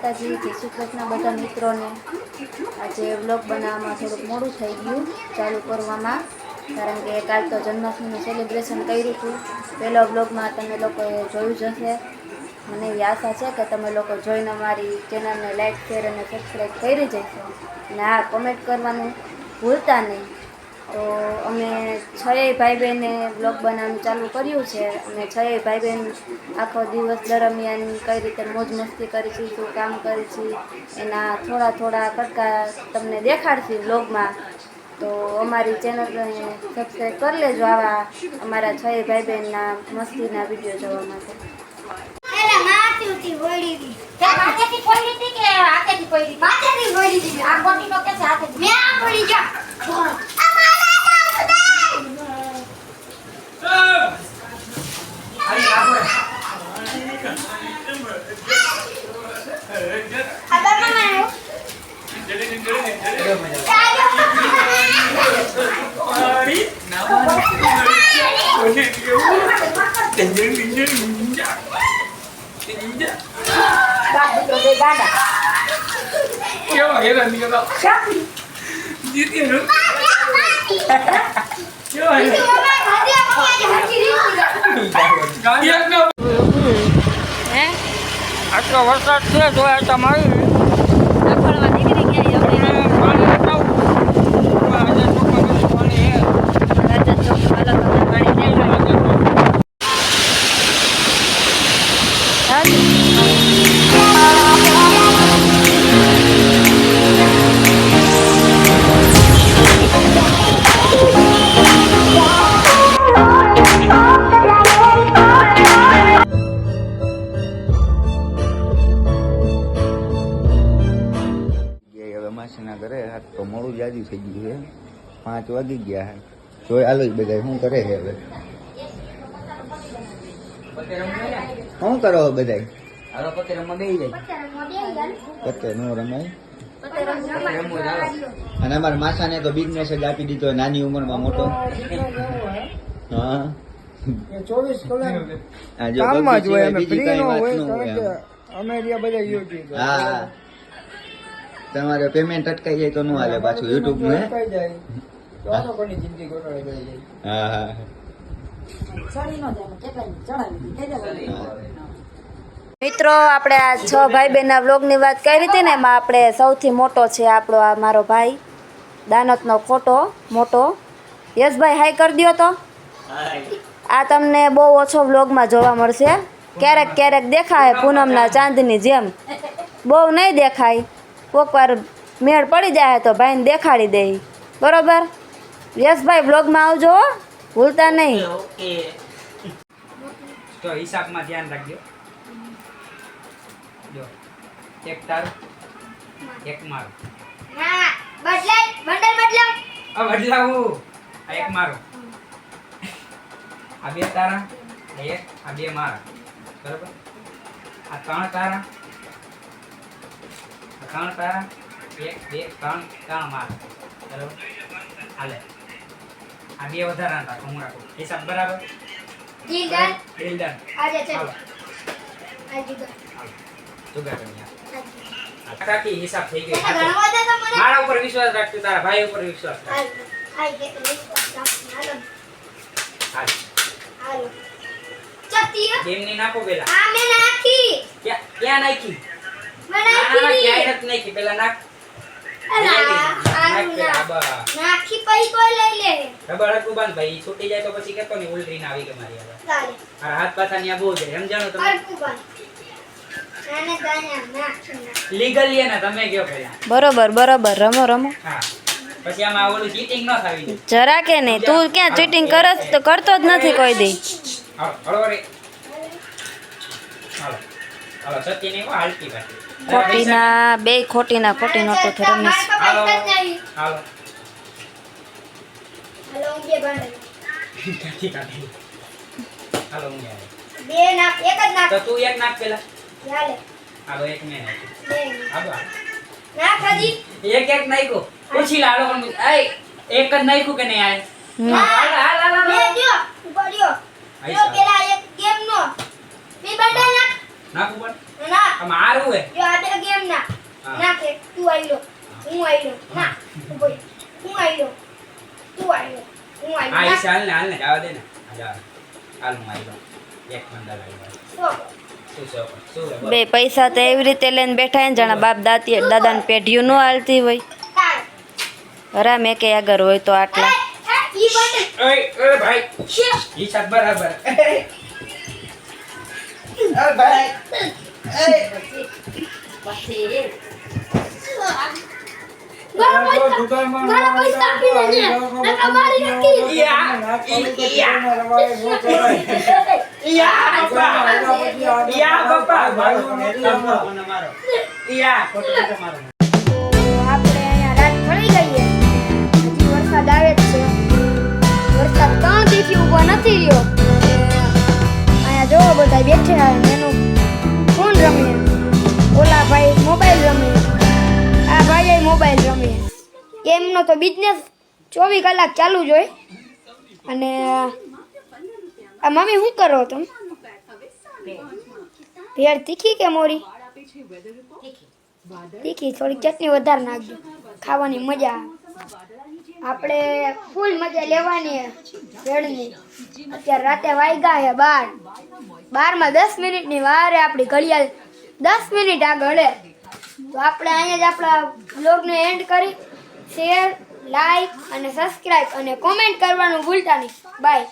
માતાજી, જય શ્રી કૃષ્ણ બધા મિત્રોને। આજે વ્લોગ બનાવવામાં થોડુંક મોડું થઈ ગયું ચાલુ કરવામાં, કારણ કે કાલ તો જન્માષ્ટમીનું સેલિબ્રેશન કર્યું હતું। પહેલો વ્લોગમાં તમે લોકોએ જોયું જ હશે। મને એવી આશા છે કે તમે લોકો જોઈને અમારી ચેનલને લાઈક, શેર અને સબસ્ક્રાઈબ કરી જશો અને આ કોમેન્ટ કરવાનું ભૂલતા નહીં। તો અમે છેય ભાઈ બહેને વ્લોગ બનાવવાનું ચાલુ કર્યું છે અને છેય ભાઈ બહેન આખો દિવસ દરમિયાન કઈ રીતે મોજ મસ્તી કરી છે, શું કામ કરે છે, એના થોડા થોડા કટકા તમને દેખાડશે વ્લોગમાં। તો અમારી ચેનલને સબસ્ક્રાઈબ કરી લેજો આવા અમારા છેય ભાઈ બહેનના મસ્તીના વિડીયો જોવા માટે। આટલો વરસાદ છે જોયા તમારી માસીના ઘરે હાથ તો મોડું જાજુ થઈ ગયું છે, 5 વાગી ગયા છે। જોઈ આલો બધા શું કરે છે હવે, શું કરો બધા? પત્તે નો રમાય અને અમારા માસાને તો બિઝનેસ જ આપી દીધો નાની ઉંમરમાં મોટો। હા 24 કલાક આ જો કામમાં જ હોય, અમે બીજી ફ્રી કઈ નો વાત હોય, ન કારણ હોય કે અમે રહ્યા બધા યુટ્યુબ। હા તમારે પેમેન્ટ અટકાઈ જાય તો ન હાલે પાછું યુટ્યુબ નું અટકાઈ જાય તો આ લોકોની જિંદગી ગોઠવાઈ જાય। હા હા મિત્રો, આપણે આ 6 ભાઈ બહેનના વ્લોગની વાત કરી હતી ને, એમાં આપણે સૌથી મોટો છે આપણો આ મારો ભાઈ દાનતનો ખોટો મોટો યશભાઈ, હાઈ કરી દો તો। આ તમને બહુ ઓછો વ્લોગમાં જોવા મળશે, ક્યારેક ક્યારેક દેખાય પૂનમના ચાંદની જેમ, બહુ નહીં દેખાય। કોઈક વાર મેળ પડી જાય તો ભાઈને દેખાડી દે, બરોબર? યશભાઈ વ્લોગમાં આવજો, ભૂલતા નહીં। તો હિસાબમાં ધ્યાન રાખજો। જો એક તારું એક મારું, ના બદલાય બંડલ બદલાવ આ બદલાવું, આ એક મારું, આ 2 તારા, એક આ 2 મારા, બરાબર? આ 3 તારા, આ 3 તારા, 1 2 3 3 મારા, બરાબર? હાલે આ 2 વધારાના રાખો, હું રાખું, હિસાબ બરાબર? Deal done deal done. આજે ચલો હાલો આજે ગો જુગાડ રમ્યા, આખી હિસાબ થઈ ગયો। ઘણો બધા તો મને મારા ઉપર વિશ્વાસ રાખજો, તારા ભાઈ ઉપર વિશ્વાસ રાખ। હાલ કે હાલો હાલ હાલો ચતી ગેમની નાખો પેલા। આ મે નાખી ક્યાં નાખી? મે ના નાખી ક્યાંય નથી નાખી, પેલા નાખ। નાખ પેલા, બસ નાખી પઈ કોઈ લઈ લે રબર હરકું બાંધ ભાઈ, છૂટી જાય તો પછી કેતો ને ઉલટી ના આવી કે મારી હવે। ચાલે મારા હાથ પાછા ન્યા બહુ જાય, સમજાણો તમે? હરકું બન નાને દાયા નાખ લીગલી ને તમે કયો પેલા। બરોબર બરોબર, રમો રમો। હા પછી આમાં ઓલું ચીટિંગ ન થાવી જોઈએ। જરા કે નહીં, તું ક્યાં ચીટિંગ કરસ તો કરતો જ નથી કોઈ દી। હાલો હળો રે, હાલો હાલો સતી નહીં હાલતી પાછી। ખોટીના બે ખોટીના ખોટી નોટો થી રમીશ। હાલો પૈસા જ નહીં હાલો હાલો હું બે બંડલ કાઢી કાઢી, હાલો હું આવે બે નાખ એક જ નાખ તો તું એક નાખ પેલા। ચાલે હાલો એક મેં નાખ્યું, બે હાલો નાખ હજી એક એક નાખ્યું, પૂછી લા હાલો પણ એક જ નાખ્યું કે નહીં? આય હાલ હાલ હાલ બે હાલ દ્યો ઉપાડ્યો જો પેલા એક ગેમ નો બે બંડલ નાખ નાખું પણ ના આ મારું હે જો આ બે ગેમ ના હા. નાખ એક તું આઈ લો હું આઈ લો ના તું બોલ હું આઈ લો તું આઈ લો હું આઈ હા લો ઈ ચાલ ને જવા દે ને હા જા હાલ હું આવી જાઉં એક મંડા લાવી શું છે બે પૈસા તો એવી રીતે લઈને બેઠા હે ને જાણે બાપ દાદાને પેઢીઓ ન હાલતી હોય. હરા મેં કે આગળ હોય તો આટલા ઈ બંધ ઓય ભાઈ હિસાબ બરાબર ભાઈ મારા પૈસા આપી દે ને અમારી નથી આપણે અહીંયા રાત ફળી ગઈ હજી વરસાદ આવે જ છે વરસાદ 3 દિવસથી ઊભો નથી રહ્યો અહીંયા જોવો બધા બેઠા એનું ફોન રમે ઓલા ભાઈ મોબાઈલ રમે આ ભાઈ મોબાઈલ રમે એમનો તો બિઝનેસ 24 કલાક ચાલુ જ હોય અને આ મમ્મી શું કરો તમે ભેળ તીખી કે મોરી તીખી થોડી ચટણી વધારે નાખજો ખાવાની મજા આવે આપણે ફૂલ મજા લેવાની ભેળની અત્યારે રાતે વાગ્યા છે 12 10 મિનિટની વાર આપણી ઘડિયાળ 10 મિનિટ આગળ હે તો આપણે અહીંયા જ આપણા બ્લોગને એન્ડ કરી શેર લાઈક અને સબસ્ક્રાઇબ અને કોમેન્ટ કરવાનું ભૂલતા નહીં બાય.